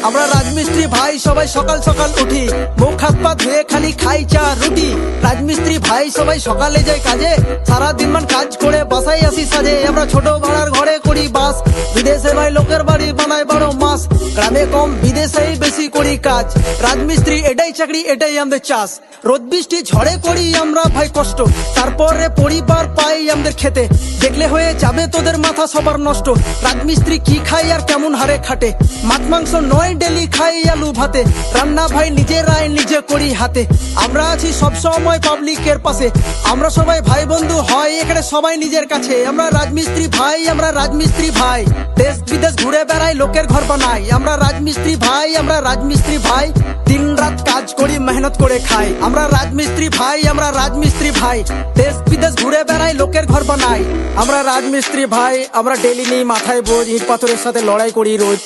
আমরা রাজমিস্ত্রি ভাই সবাই সকাল সকাল উঠি, মুখ হাত পা ধুয়ে খালি খাই চা রুটি। রাজমিস্ত্রি ভাই সবাই সকালে যায় কাজে, সারা দিন মান কাজ করে বাসায় আসি সাজে। আমরা ছোট ভাড়ার ঘরে করি বাস, বিদেশে ভাই লোকের বাড়ি বানায় 12 মাস। গ্রামে কম বিদেশেই বেশি করি কাজ, রাজমিস্ত্রি এটাই চাকরি এটাই আমাদের চাষ। রোদ বৃষ্টি ঝড়ে করি আমরা ভাই কষ্ট, তারপরে পরিবার পাই আমাদের খেতে। দেখলে হয়ে যাবে তোদের মাথা সবার নষ্ট, রাজমিস্ত্রি কি খাই আর কেমন হারে খাটে। মাছ মাংস নয় ডেলি খাই আলু ভাতে, রান্না ভাই নিজেরাই নিজে করি হাতে। আমরা আছি সব সময় পাবলিকের পাশে, আমরা সবাই ভাই বন্ধু হয় এখানে সবাই নিজের কাছে। আমরা রাজমিস্ত্রি ভাই, আমরা রাজমিস্ত্রি ভাই, দেশ বিদেশ ঘুরে বেড়াই লোকের ঘর বানাই। আমরা রাজমিস্ত্রি ভাই, আমরা রাজমিস্ত্রি ভাই, দিন রাত কাজ করি মেহনত করে খাই। আমরা রাজমিস্ত্রি ভাই, আমরা রাজমিস্ত্রি ভাই, দেশ বিদেশ ঘুরে বেড়াই লোকের ঘর বানাই। আমরা রাজমিস্ত্রি ভাই, আমরা ডেলি নিই মাথায় বোঝ, ইট পাথরের সাথে লড়াই করি রোজ।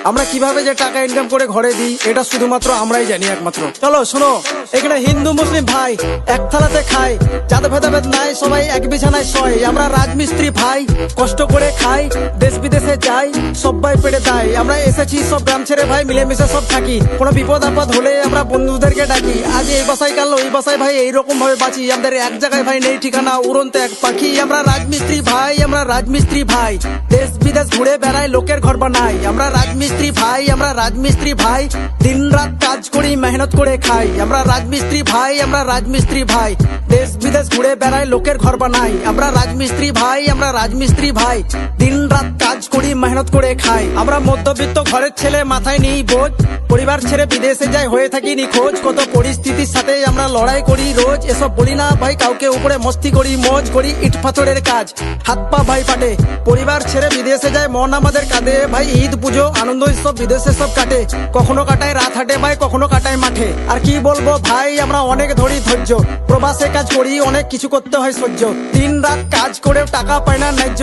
আমরা কিভাবে যে টাকা ইনকাম করে ঘরে দিই এটা শুধুমাত্র আমরাই জানি একমাত্র। চলো শোনো, এখানে হিন্দু মুসলিম ভাই এক থালাতে খাই, যাতে ভেদাভেদ নাই সবাই এক বিছানায় শয়। আমরা রাজমিস্ত্রি ভাই, কষ্ট করে খাই, দেশ বিদেশে যাই সবাই পেটে দেয়। আমরা এসেছি সব গ্রাম ছেড়ে ভাই, মিলেমিশে সব থাকি, কোনো বিপদ আপদ হলে আমরা বন্ধুদেরকে ডাকি। আজ এই বাসায় কাল ওই বাসায় ভাই এইরকম ভাবে বাঁচি, আমাদের এক জায়গায় ভাই নেই ঠিকানা, উড়ন্ত এক পাখি। আমরা রাজমিস্ত্রি ভাই, আমরা রাজমিস্ত্রি ভাই, দেশ বিদেশ ঘুরে বেড়াই লোকের ঘর বানাই। আমরা রাজমিস্ত্রি ভাই, আমরা রাজমিস্ত্রি ভাই, দিন রাত কাজ করি মেহনত করে খাই। আমরা রাজমিস্ত্রি ভাই, আমরা রাজমিস্ত্রি ভাই, দেশ বিদেশ ঘুরে বেড়াই লোকের ঘর বানাই। আমরা রাজমিস্ত্রি ভাই, আমরা রাজমিস্ত্রি ভাই, দিন রাত কাজ করি মেহনত করে খাই। আমরা মধ্যবিত্ত ঘরের ছেলে, মাথায় নিই বোঝ, পরিবার ছেড়ে বিদেশে যাই হয়ে থাকি নিখোঁজ। কত পরিস্থিতির সাথে আমরা লড়াই করি রোজ, এসব বলি না ভাই কাউকে, উপরে মস্তি করি মজ করি ইট পাথরের কাজ, হাত পা ভাই পাটে। পরিবার ছেড়ে বিদেশে যায় মন আমাদের কাঁদে, ভাই ঈদ পুজো আনন্দ সব বিদেশে সব কাটে। কখনো কাটায় রাত হাটে ভাই, কখনো কাটায় মাঠে। আর কি বলবো ভাই, আমরা অনেক ধরি ধৈর্য, প্রবাসে কাজ করি অনেক কিছু করতে হয় সহ্য। দিন রাত কাজ করেও টাকা পায় না ন্যায্য।